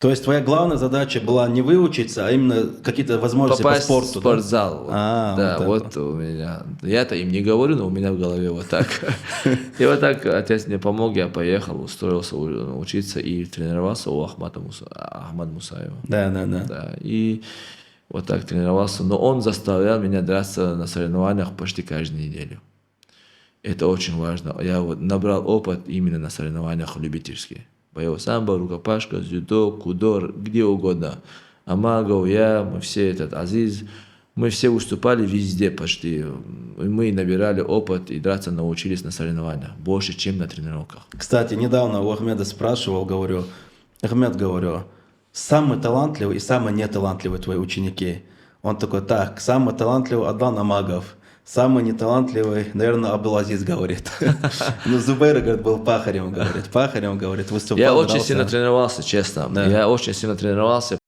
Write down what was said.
То есть твоя главная задача была не выучиться, а именно какие-то возможности Попасть по в спорту, да? спортзал. А, Да, вот вот у меня. Я-то им не говорю, но у меня в голове вот так. И вот так отец мне помог, я поехал, устроился учиться и тренировался у Ахмада Мусаева. Да, да, да. Да, и вот так тренировался. Но он заставлял меня драться на соревнованиях почти каждую неделю. Это очень важно. Я вот набрал опыт именно на соревнованиях любительских. Боевой самбо, рукопашка, дзюдо, кудо, где угодно. Амагов, я, мы все, этот Азиз, мы все выступали везде почти. И мы набирали опыт и драться научились на соревнованиях. Больше, чем на тренировках. Кстати, недавно у Ахмеда спрашивал, говорю, Ахмед, говорю, самый талантливый и самый неталантливый твои ученики. Он такой, так, самый талантливый Адлан Амагов, самый неталантливый, наверное, Абдулазиз, говорит. Ну, Зубейр, говорит, был пахарем, говорит, выступал, Я очень дрался. сильно тренировался, честно. Да. Я очень сильно тренировался.